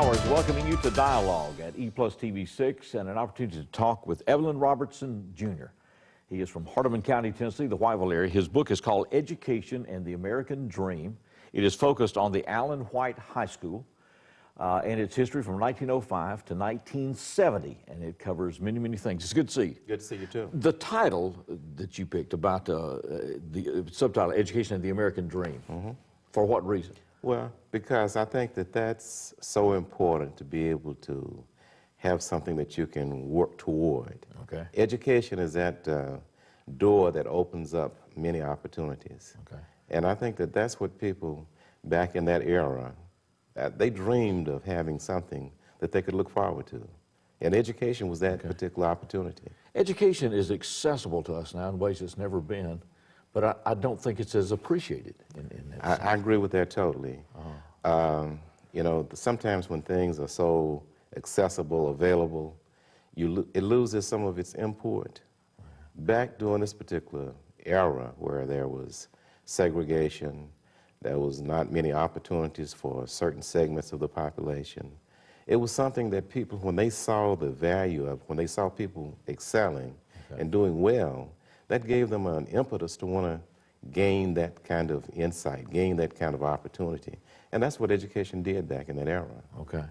Bowers welcoming you to Dialogue at EPlusTV 6 and an opportunity to talk with Evelyn Robertson Jr. He is from Hardeman County, Tennessee, the Whiteville area. His book is called Education and the American Dream. It is focused on the Allen White High School and its history from 1905 to 1970, and it covers many, many things. It's good to see you. Good to see you, too. The title that you picked about the subtitle, Education and the American Dream, for what reason? Well, because I think that that's so important to be able to have something that you can work toward. Okay. Education is that door that opens up many opportunities. Okay. And I think that that's what people back in that era, they dreamed of having something that they could look forward to. And education was that particular opportunity. Education is accessible to us now in ways it's never been, but I don't think it's as appreciated in that sense. I agree with that totally. You know, sometimes when things are so accessible, available, it loses some of its import. Back during this particular era where there was segregation, there was not many opportunities for certain segments of the population, it was something that people, when they saw the value of, when they saw people excelling and doing well, that gave them an impetus to want to gain that kind of insight, gain that kind of opportunity. And that's what education did back in that era. Okay.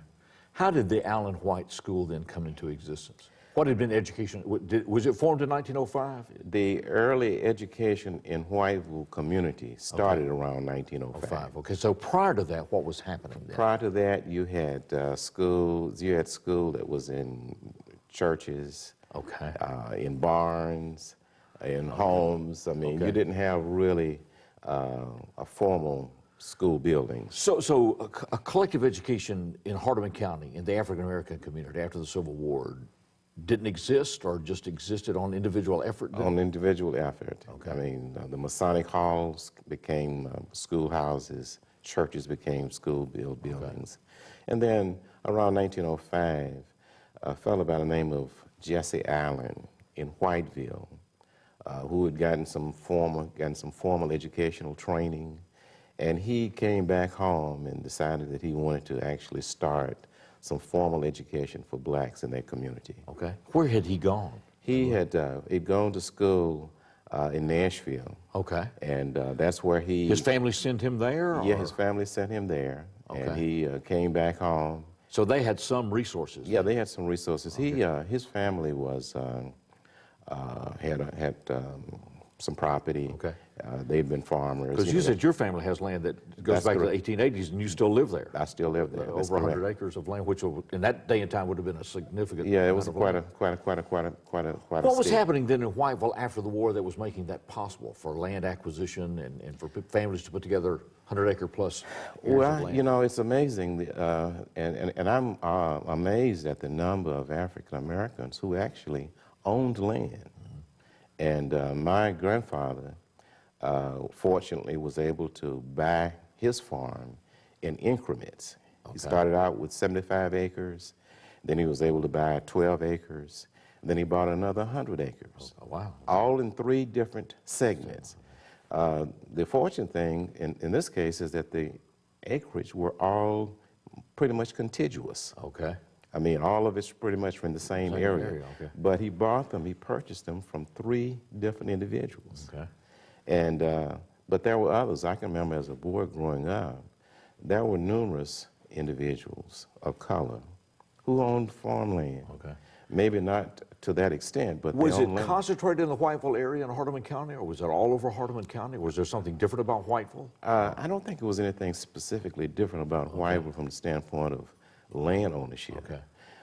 How did the Allen White School then come into existence? What had been education? Was it formed in 1905? The early education in Whiteville community started around 1905. Okay, so prior to that, what was happening then? Prior to that, you had schools. You had school that was in churches, in barns, in homes. I mean, you didn't have really a formal school building. So a collective education in Hardeman County, in the African-American community after the Civil War, didn't exist or just existed on individual effort? On individual effort. I mean, the Masonic halls became schoolhouses, churches became school buildings. And then around 1905, a fellow by the name of Jesse Allen in Whiteville, who had gotten some formal educational training, and he came back home and decided that he wanted to actually start some formal education for blacks in their community. Okay. Where had he gone? He had he'd gone to school in Nashville. Okay. And that's where he... His family sent him there? Yeah, his family sent him there. Okay. And he came back home. So they had some resources? Yeah, they had some resources. Okay. His family was... had some property. Okay. They'd been farmers. Because you said your family has land that goes back to the 1880s, and you still live there. I still live there. Over 100 acres of land, which in that day and time would have been a significant. Yeah, it was quite a. What was happening then in Whiteville after the war that was making that possible for land acquisition and for families to put together 100-acre plus areas of land? You know, it's amazing, and I'm amazed at the number of African Americans who actually owned land. And my grandfather, fortunately, was able to buy his farm in increments. He started out with 75 acres, then he was able to buy 12 acres, then he bought another 100 acres. Oh, wow. All in 3 different segments. The fortunate thing in this case is that the acreage were all pretty much contiguous. Okay. I mean, all of it's pretty much from the same area. But he purchased them from 3 different individuals. Okay. And, but there were others. I can remember as a boy growing up, there were numerous individuals of color who owned farmland. Okay. Maybe not to that extent, but was it concentrated in the Whiteville area in Hardeman County, or was it all over Hardeman County? Or was there something different about Whiteville? I don't think it was anything specifically different about Whiteville from the standpoint of land ownership. Okay.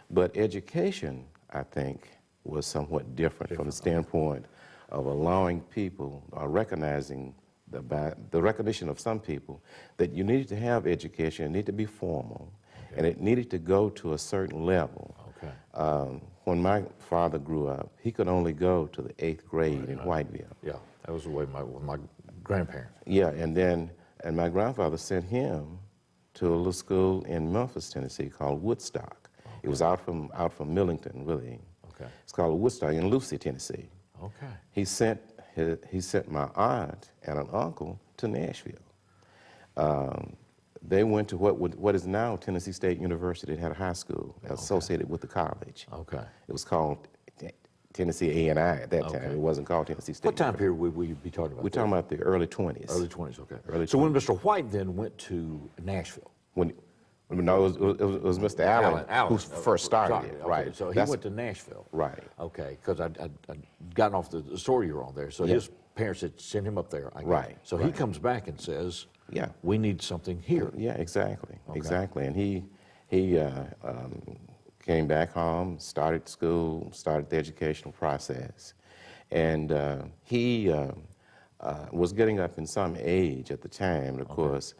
But education, I think, was somewhat different from the standpoint of allowing people, recognizing the recognition of some people that you needed to have education, it needed to be formal, and it needed to go to a certain level. Okay. When my father grew up, he could only go to the 8th grade in Whiteville. Yeah, that was the way with my grandparents. Yeah, and my grandfather sent him to a little school in Memphis, Tennessee called Woodstock. Okay. It was out from Millington, really. Okay. It's called Woodstock in Lucy, Tennessee. Okay. He sent my aunt and an uncle to Nashville. They went to what is now Tennessee State University. It had a high school associated with the college. Okay. It was called Tennessee A&I at that time. It wasn't called Tennessee State. What time period would we be talking about? We're talking about the early 20s. Early 20s, okay. Early so 20s. when Mr. White then went to Nashville. No, it was Mr. Allen who first started it. Okay. Right. So he went to Nashville. Right. Okay, because I'd gotten off the story you were on there. So his parents had sent him up there. Right. So he comes back and says, yeah, we need something here. Yeah, exactly. Okay. Exactly. And he came back home, started school, started the educational process. And he was getting up in some age at the time. And of course,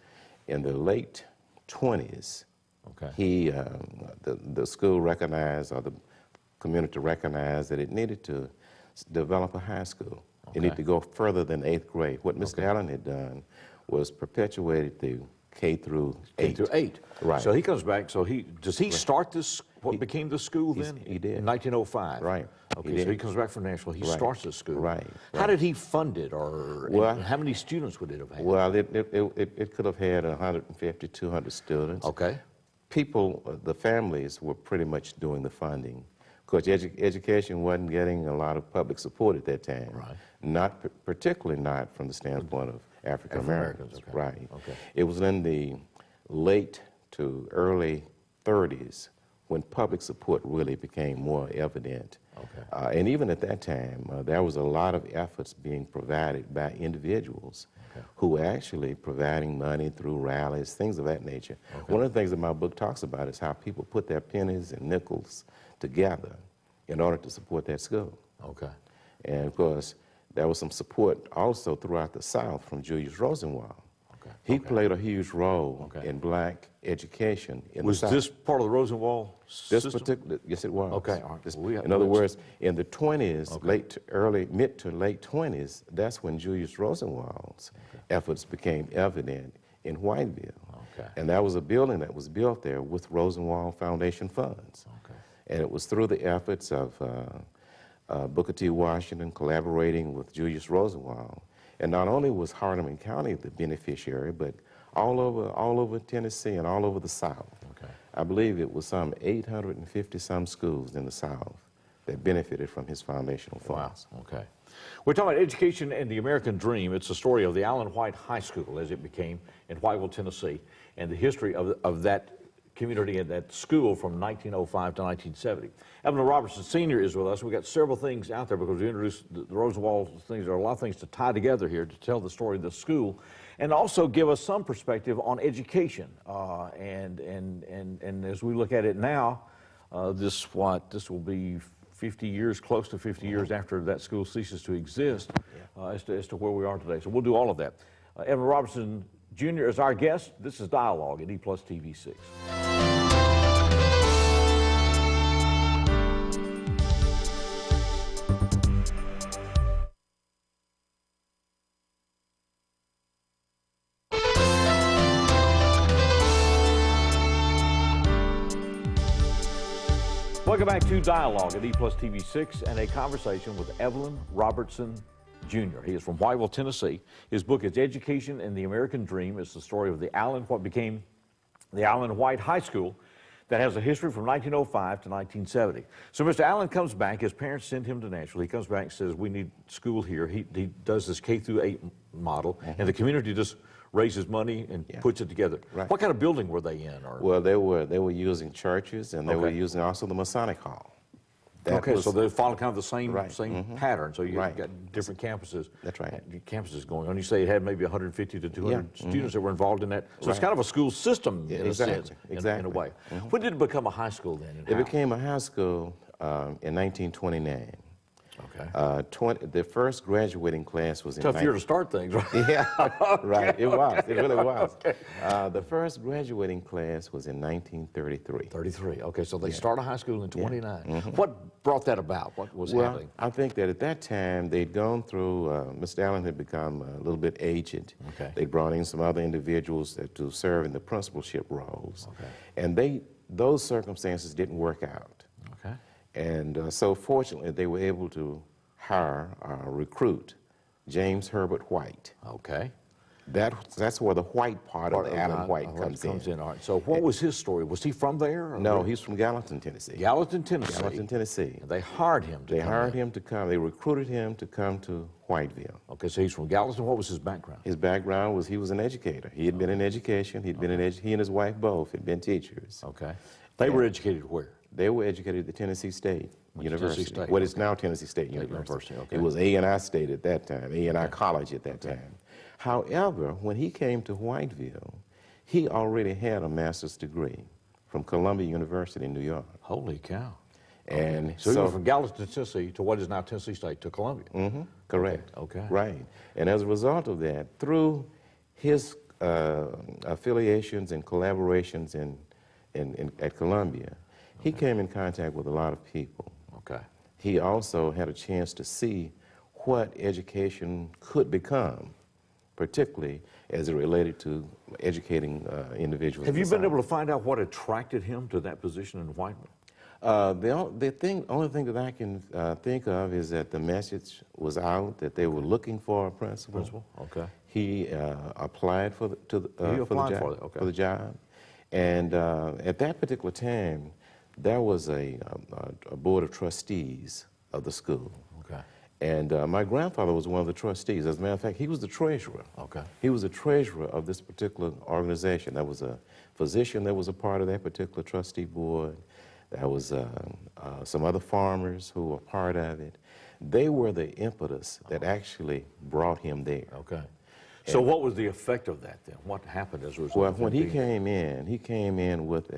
in the late 20s, he, the school recognized, or the community recognized, that it needed to develop a high school. It needed to go further than 8th grade. What Mr. Allen had done was perpetuated the K through 8. K through 8. Right. So he comes back. So does he start this, what became the school then? He did. In 1905. Right. Okay, so he comes back from Nashville. He starts this school. Right. How did he fund it, or well, how many students would it have had? Well, it could have had 150, 200 students. Okay. People, the families were pretty much doing the funding. Of course, education wasn't getting a lot of public support at that time. Right. Particularly not from the standpoint of African Americans. Okay. Right. Okay. It was in the late to early 30s when public support really became more evident. Okay. And even at that time, there was a lot of efforts being provided by individuals who were actually providing money through rallies, things of that nature. One of the things that my book talks about is how people put their pennies and nickels together in order to support that school. Okay. And of course, there was some support also throughout the South from Julius Rosenwald. He played a huge role in black education in the South. Was this part of the Rosenwald system? Particular, yes, it was. Okay, all right. In other words, in the 20s, mid to late 20s, that's when Julius Rosenwald's efforts became evident in Whiteville. And that was a building that was built there with Rosenwald Foundation funds. And it was through the efforts of Booker T. Washington collaborating with Julius Rosenwald. And not only was Hardeman County the beneficiary, but all over Tennessee and all over the South. I believe it was some 850-some schools in the South that benefited from his foundational funds. Wow. Okay. We're talking about education and the American dream. It's the story of the Allen White High School, as it became, in Whiteville, Tennessee, and the history of that community and that school from 1905 to 1970. Evelyn Robertson Sr. is with us. We've got several things out there because we introduced the Rosenwald things. There are a lot of things to tie together here to tell the story of the school and also give us some perspective on education. And as we look at it now, this will be 50 years, close to 50 years after that school ceases to exist as to where we are today. So we'll do all of that. Evelyn Robertson Jr. is our guest. This is Dialogue at EPlusTV 6. Welcome back to Dialogue at EPlusTV 6 and a conversation with Evelyn Robertson Jr. He is from Whiteville, Tennessee. His book is Education and the American Dream. It's the story of what became the Allen White High School that has a history from 1905 to 1970. So Mr. Allen comes back. His parents send him to Nashville. He comes back and says, we need school here. He does this K through 8 model, and the community just raises money and puts it together. What kind of building were they in? Well, they were using churches, and they were using also the Masonic Hall. So they follow kind of the same pattern. So you got different campuses. That's right. Campuses going on. You say it had maybe 150 to 200 students that were involved in that. So it's kind of a school system in a sense, in a way. When did it become a high school then? It became a high school in 1929. The first graduating class was in... Tough year to start things, right? Yeah, right. It was. It really was. The first graduating class was in 1933. 33. Okay, so they start a high school in 29. What brought that about? What was happening? I think that at that time they'd gone through... Mr. Allen had become a little bit aged. They brought in some other individuals to serve in the principalship roles. And those circumstances didn't work out. And so fortunately, they were able to recruit James Herbert White. That's where the white part of the Adam White comes in. All right. So what was his story? Was he from there? Or No, he's from Gallatin, Tennessee. Gallatin, Tennessee. Gallatin, Tennessee. And they hired him to They come hired in. him to come. They recruited him to come to Whiteville. Okay, so he's from Gallatin. What was his background? His background was he was an educator. He had been in education. He and his wife both had been teachers. Okay. They were educated where? They were educated at the Tennessee State University. Tennessee State, What is now Tennessee State University. Okay. It was A&I State at that time, A&I College at that time. However, when he came to Whiteville, he already had a master's degree from Columbia University in New York. Holy cow. And So he went from Gallatin, Tennessee to what is now Tennessee State to Columbia. Mm-hmm, correct. Okay. Right. And as a result of that, through his affiliations and collaborations at Columbia, he came in contact with a lot of people. Okay. He also had a chance to see what education could become, particularly as it related to educating individuals. Have you been able to find out what attracted him to that position in Whiteville? The only thing that I can think of is that the message was out that they were looking for a principal. Okay. He applied for the job, and at that particular time, there was a board of trustees of the school. Okay. And my grandfather was one of the trustees. As a matter of fact, he was the treasurer. Okay. He was the treasurer of this particular organization. There was a physician that was a part of that particular trustee board. There was some other farmers who were part of it. They were the impetus that actually brought him there. Okay. So what was the effect of that then? What happened as a result? Well, of when he came in with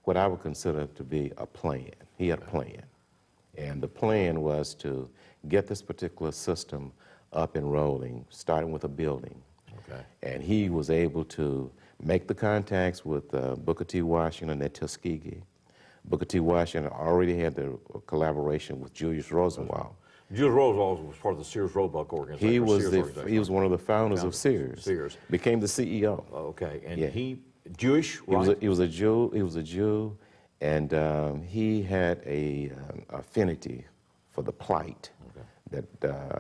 what I would consider to be a plan. He had a plan. And the plan was to get this particular system up and rolling, starting with a building. Okay. And he was able to make the contacts with Booker T. Washington at Tuskegee. Booker T. Washington already had the collaboration with Julius Rosenwald. Julius Rosenwald was part of the Sears Roebuck organization. He was one of the founders of Sears. Sears. Became the CEO. Okay. And Yeah. he Jewish, right? He was a Jew, and he had a affinity for the plight that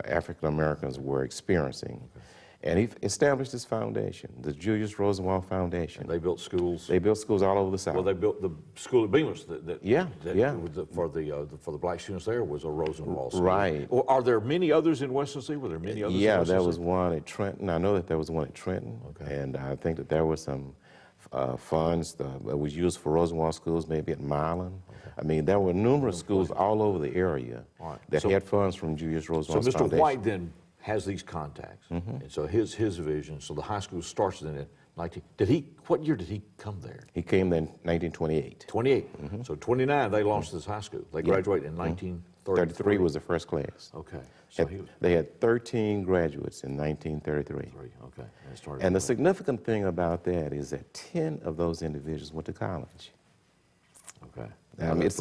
African Americans were experiencing. And he established this foundation, the Julius Rosenwald Foundation. And they built schools. They built schools all over the South. Well, they built the school at Bemis. For the black students there was a Rosenwald school. Right. Or are there many others in West Tennessee? Were there many others? Yeah, in West there Tennessee? was one at Trenton. I know that there was one at Trenton. Okay. And I think that there were some funds that was used for Rosenwald schools, maybe at Milan. Okay. I mean, there were numerous schools all over the area that had funds from Julius Rosenwald So Mr. Foundation. White then has these contacts, and so his vision. So the high school starts in 19. What year did he come there? He came there in 1928. 28. So 29 they launched this high school. They graduated in 1933. 33 was the first class. Okay. So They had 13 graduates in 1933. Okay. And the significant thing about that is that 10 of those individuals went to college. Okay. I mean, it's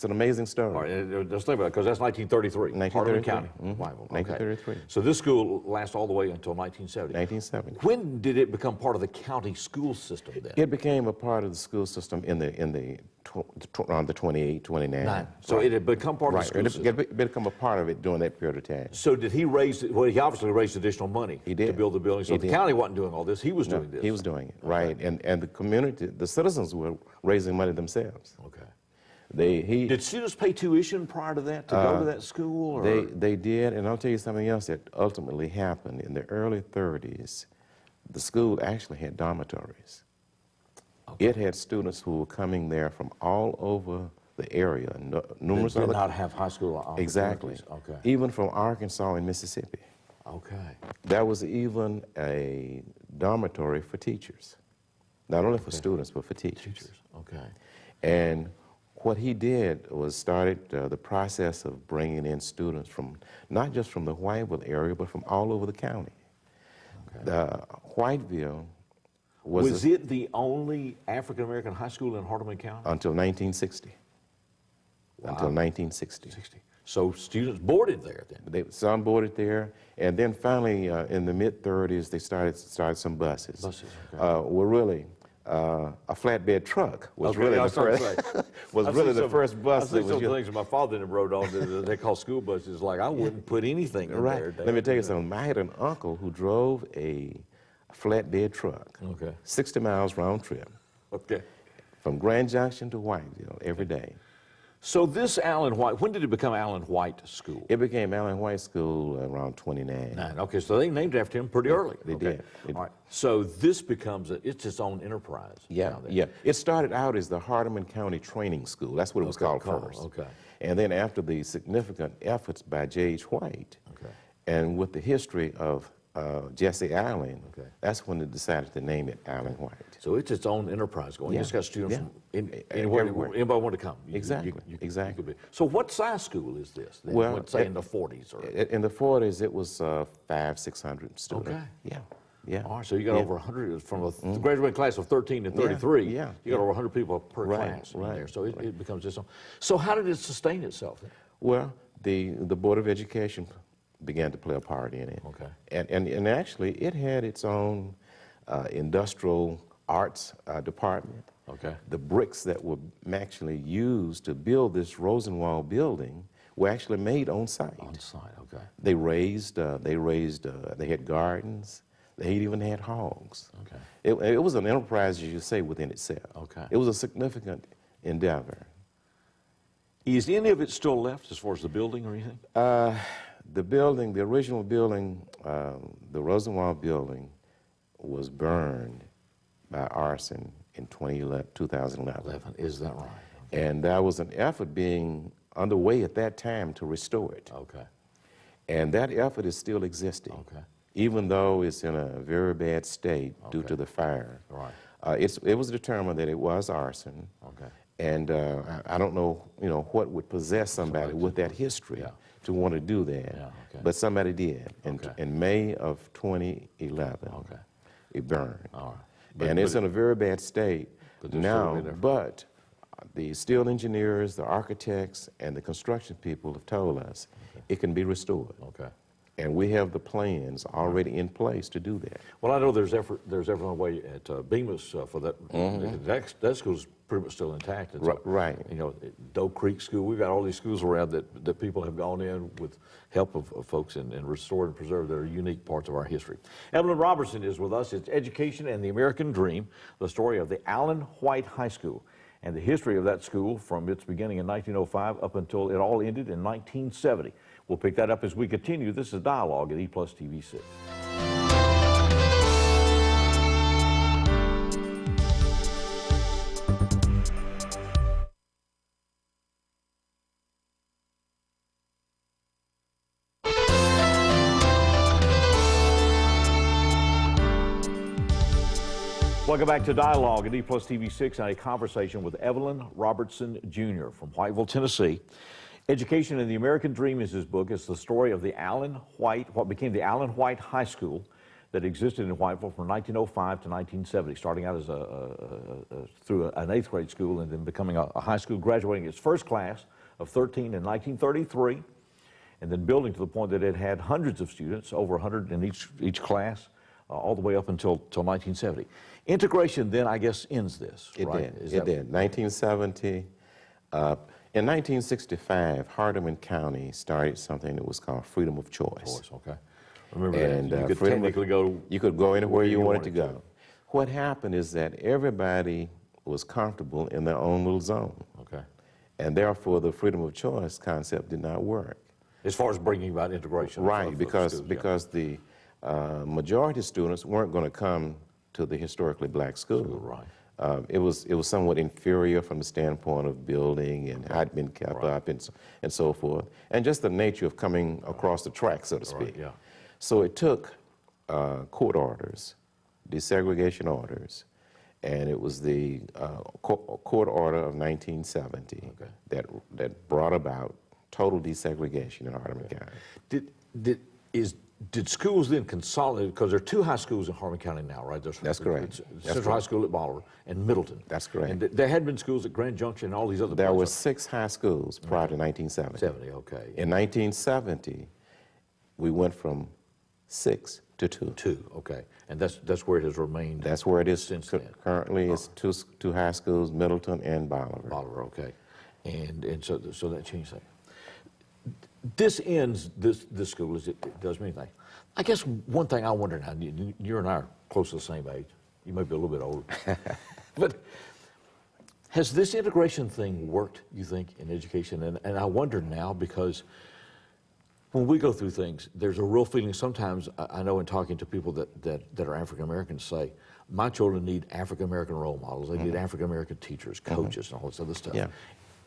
an amazing story. All right, let's think about it, because that's 1933. 1933. Hardeman County, Whiteville. Okay. 1933. So this school lasts all the way until 1970. 1970. When did it become part of the county school system then? It became a part of the school system around the 28, 29. So it had become part of the school system. It become a part of it during that period of time. So did he raise, he obviously raised additional money to build the building. So the county wasn't doing all this, he was doing this. He was doing it, right. And the community, the citizens were raising money themselves. Okay. Did students pay tuition prior to that to go to that school? Or? They did, and I'll tell you something else that ultimately happened. In the early 30s, the school actually had dormitories. Okay. It had students who were coming there from all over the area. Numerous did not have high school opportunities. Exactly. Okay. Even from Arkansas and Mississippi. Okay. There was even a dormitory for teachers. Not only for students, but for teachers. Okay. And what he did was started the process of bringing in students from, not just from the Whiteville area, but from all over the county. Okay. Whiteville was it the only African-American high school in Hardeman County? Until 1960. Wow. Until 1960. So students boarded there then? Some boarded there, and then finally in the mid-30s, they started some buses. Were really a flatbed truck was really the first bus. I see some things that my father wrote on that they call school buses. Like I wouldn't put anything in there. Let me tell you something. I had an uncle who drove a flatbed truck. Okay. 60 miles round trip. Okay. From Grand Junction to Whiteville every day. So this Allen White, when did it become Allen White School? It became Allen White School around 29. Okay, so they named it after him pretty early. They okay. did. All right. So this becomes it's its own enterprise. Yeah, yeah. It started out as the Hardeman County Training School. That's what it was called first. Okay. And then after the significant efforts by J.H. White, okay, and with the history of Jesse Allen, okay, that's when they decided to name it Allen White. So it's its own enterprise going. Yeah. It's got students from Everywhere. anybody want to come. Exactly. Exactly. So what size school is this? Then? Well, say in the 40s or in the 40s, it was 500-600 students. Okay. Yeah. Yeah. All right, so you got over 100 from a graduating class of 13 to 33. Yeah. You got over 100 people per class in there. So it becomes its own. So how did it sustain itself then? Well, the Board of Education began to play a part in it. Okay. And actually, it had its own industrial arts department. Okay. The bricks that were actually used to build this Rosenwald building were actually made on site. On site, okay. They had gardens. They even had hogs. Okay. It was an enterprise, as you say, within itself. Okay. It was a significant endeavor. Is any of it still left as far as the building or anything? The building, the original building, the Rosenwald building, was burned by arson in 2011. Is that right? Okay. And there was an effort being underway at that time to restore it. Okay. And that effort is still existing. Okay. Even though it's in a very bad state due to the fire. Right. It was determined that it was arson. Okay. And I don't know, what would possess somebody with that history to want to do that. Yeah, okay. But somebody did. In May of 2011, it burned. All right. And it's in a very bad state now, but the steel engineers, the architects, and the construction people have told us it can be restored. Okay. And we have the plans already in place to do that. Well, I know there's effort underway at Bemis for that. That school's pretty much still intact. And so, right. Doe Creek School. We've got all these schools around that people have gone in with help of folks and restored and preserved that are unique parts of our history. Evelyn Robertson is with us. It's Education and the American Dream, the story of the Allen White High School and the history of that school from its beginning in 1905 up until it all ended in 1970. We'll pick that up as we continue. This is Dialogue at EPlusTV 6. Welcome back to Dialogue at EPlusTV 6 and a conversation with Evelyn Robertson Jr. from Whiteville, Tennessee. Education and the American Dream is his book. It's the story of the Allen White, what became the Allen White High School that existed in Whiteville from 1905 to 1970, starting out as through an 8th grade school and then becoming a high school, graduating its first class of 13 in 1933, and then building to the point that it had hundreds of students, over 100 in each class, all the way up until 1970. Integration then, I guess, ends this, right? It did. 1970. In 1965, Hardeman County started something that was called freedom of choice. Okay. Remember that. You could technically go. You could go anywhere you wanted to go. What happened is that everybody was comfortable in their own little zone. Okay. And therefore, the freedom of choice concept did not work. As far as bringing about integration. Right, because the majority of students weren't going to come to the historically black school. Right. It was somewhat inferior from the standpoint of building and how it had been kept up and so forth, and just the nature of coming across the track, so to speak. Yeah. So it took court orders, desegregation orders, and it was the court order of 1970 that brought about total desegregation in Hardeman County. Did schools then consolidate, because there are two high schools in Hardeman County now, right? That's correct. Central High School at Bolivar and Middleton. That's correct. And there had been schools at Grand Junction and all these other places. There were 6 high schools prior to 1970. Okay. In 1970, we went from 6 to 2. 2, okay. And that's where it has remained. That's where it is since then. Currently, it's two high schools, Middleton and Bolivar. Bolivar, okay. And so that changed that. This ends this school as it does many things. I guess one thing I wonder now, you and I are close to the same age. You may be a little bit older. But has this integration thing worked, you think, in education? And I wonder now, because when we go through things, there's a real feeling sometimes, I know in talking to people that are African-Americans, say, my children need African-American role models. They need African-American teachers, coaches, and all this other stuff. Yeah.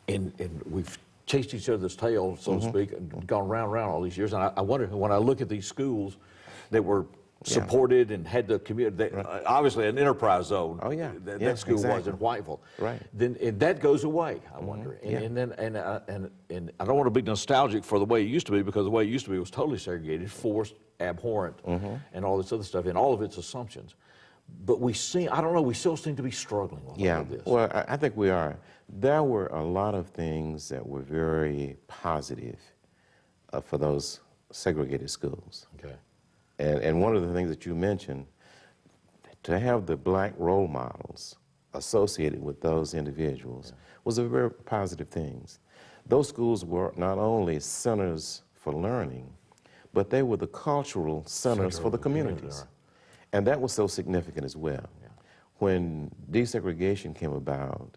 And we've chased each other's tail, so to speak, and gone round and round all these years. And I wonder, when I look at these schools that were supported and had the community, obviously an enterprise zone. Oh, yeah. That school was in Whiteville. Right. Then that goes away, I wonder. And I don't want to be nostalgic for the way it used to be, because the way it used to be was totally segregated, forced, abhorrent, and all this other stuff, and all of its assumptions. But we seem, I don't know, we still seem to be struggling with all of this. Well, I think we are. There were a lot of things that were very positive for those segregated schools. Okay. And one of the things that you mentioned, to have the black role models associated with those individuals was a very positive thing. Those schools were not only centers for learning, but they were the cultural centers for the communities. And that was so significant as well. Yeah. When desegregation came about,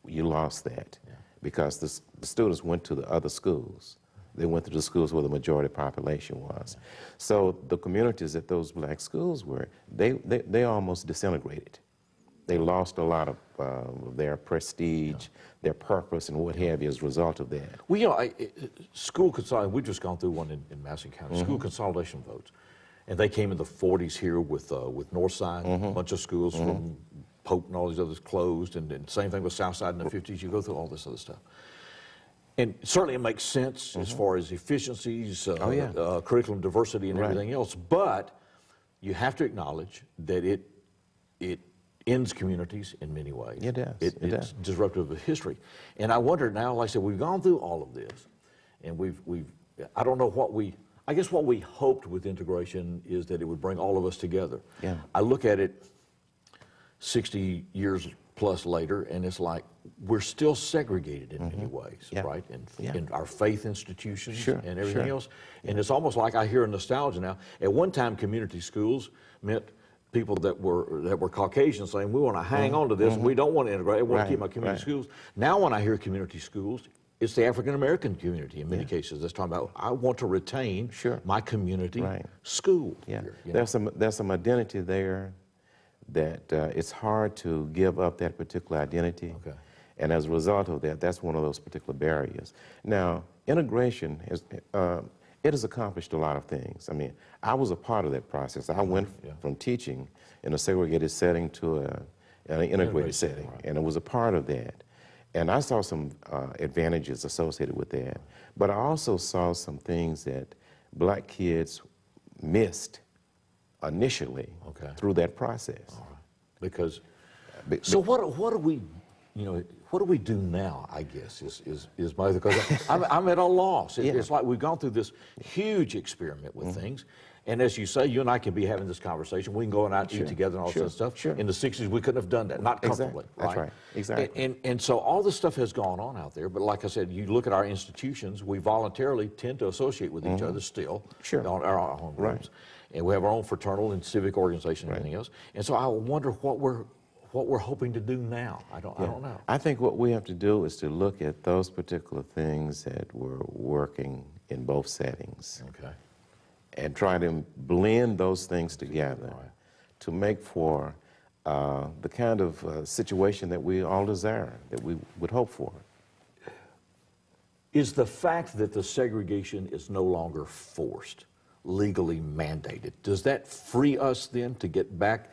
you lost that because the students went to the other schools. They went to the schools where the majority population was. So the communities that those black schools were, they almost disintegrated. They lost a lot of their prestige, their purpose, and what have you as a result of that. Well, you know, school consolidation, we've just gone through one in Madison County, school consolidation votes. And they came in the 40s here with Northside, a bunch of schools from Pope and all these others closed, and same thing with Southside in the 50s. You go through all this other stuff. And certainly it makes sense as far as efficiencies, curriculum diversity, and everything else. But you have to acknowledge that it ends communities in many ways. It does. It's disruptive of history. And I wonder now, like I said, we've gone through all of this, and I don't know what I guess what we hoped with integration is that it would bring all of us together. Yeah. I look at it 60 years plus later, and it's like we're still segregated in many ways, right? In our faith institutions and everything else. And it's almost like I hear a nostalgia now. At one time, community schools meant people that were Caucasian saying, we want to hang on to this, we don't want to integrate, I want to keep my community schools. Now when I hear community schools, it's the African-American community in many cases that's talking about, I want to retain my community school. Yeah. Here, there's some identity there that it's hard to give up that particular identity. Okay. And as a result of that, that's one of those particular barriers. Now, integration, it has accomplished a lot of things. I mean, I was a part of that process. I went from teaching in a segregated setting to an integrated setting, and it was a part of that. And I saw some advantages associated with that. But I also saw some things that black kids missed initially through that process. All right. Because, so what do we, what do we do now, I guess, is my, because I'm at a loss. It's like we've gone through this huge experiment with things. And as you say, you and I can be having this conversation. We can go out and eat together and all that stuff. In the 60s, we couldn't have done that, not comfortably. That's right, exactly. And so all this stuff has gone on out there. But like I said, you look at our institutions, we voluntarily tend to associate with each other still on our own groups. And we have our own fraternal and civic organization and everything else. And so I wonder what we're hoping to do now. I don't know. I think what we have to do is to look at those particular things that were working in both settings. Okay. And try to blend those things together to make for the kind of situation that we all desire, that we would hope for. Is the fact that the segregation is no longer forced, legally mandated, does that free us then to get back?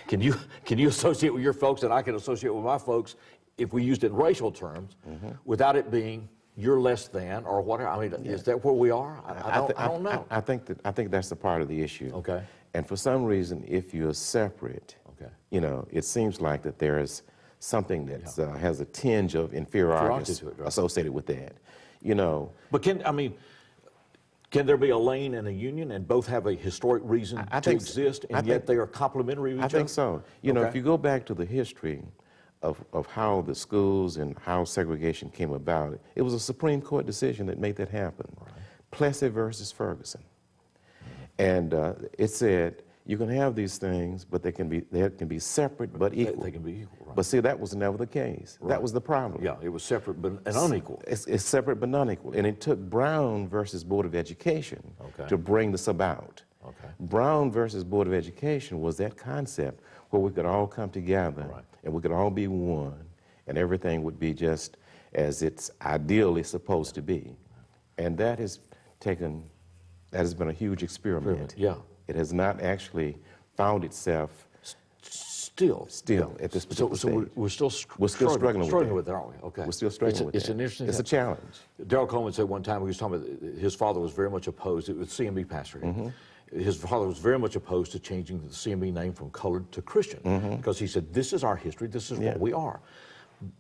Can you associate with your folks and I can associate with my folks if we used it in racial terms without it being you're less than or whatever? I mean, is that where we are? I don't know. I think that's a part of the issue. Okay. And for some reason, if you're separate, it seems like that there is something that has a tinge of inferiority associated with that. But can there be a lane and a union and both have a historic reason to exist and yet they are complementary of each other? I think so. If you go back to the history of how the schools and how segregation came about, it was a Supreme Court decision that made that happen. Plessy versus Ferguson. And it said, You can have these things, but they can be separate but equal. They can be equal, right. But see, that was never the case. Right. That was the problem. Yeah, it was separate but and unequal. It's separate but unequal. And it took Brown versus Board of Education to bring this about. Okay. Brown versus Board of Education was that concept where we could all come together and we could all be one, and everything would be just as it's ideally supposed to be. And that has been a huge experiment. Yeah. It has not actually found itself still at this particular so stage. we're still struggling with it, aren't we? Okay. We're still struggling with it. It's an interesting. It's a challenge. Daryl Coleman said one time, he was talking about his father was very much opposed. It was CMB pastor. His father was very much opposed to changing the CMB name from colored to Christian because he said, this is our history, this is what we are.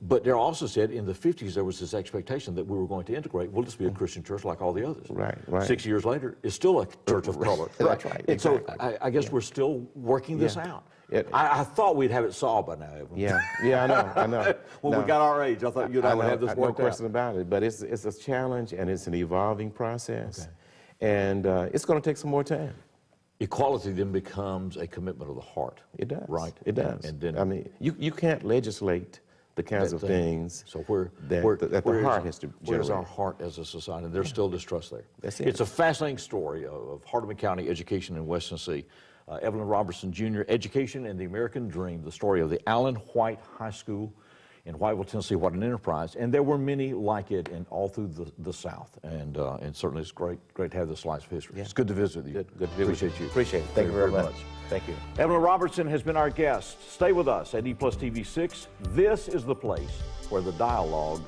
But Daryl also said in the 50s there was this expectation that we were going to integrate. We'll just be a Christian church like all the others. Right. 6 years later, it's still a church of color. That's right. And so I guess we're still working this out. I thought we'd have it solved by now, Evelyn. Yeah, I know. When we got our age, I thought you and I would have this worked out. No question about it, but it's a challenge and it's an evolving process. And it's going to take some more time. Equality then becomes a commitment of the heart. It does. Right? It does. And then, I mean, you can't legislate the kinds of things so that the heart has to generate. Where's our heart as a society? And there's still distrust there. That's it. It's a fascinating story of Hardeman County education in West Tennessee. Evelyn Robertson Jr., Education and the American Dream, the story of the Allen White High School in Whiteville, Tennessee. What an enterprise. And there were many like it all through the South. And certainly it's great to have this slice of history. It's good to visit with you. Good to visit. Appreciate you. Appreciate it. Thank you very much. Thank you. Evelyn Robertson has been our guest. Stay with us at EPlusTV 6. This is the place where the dialogue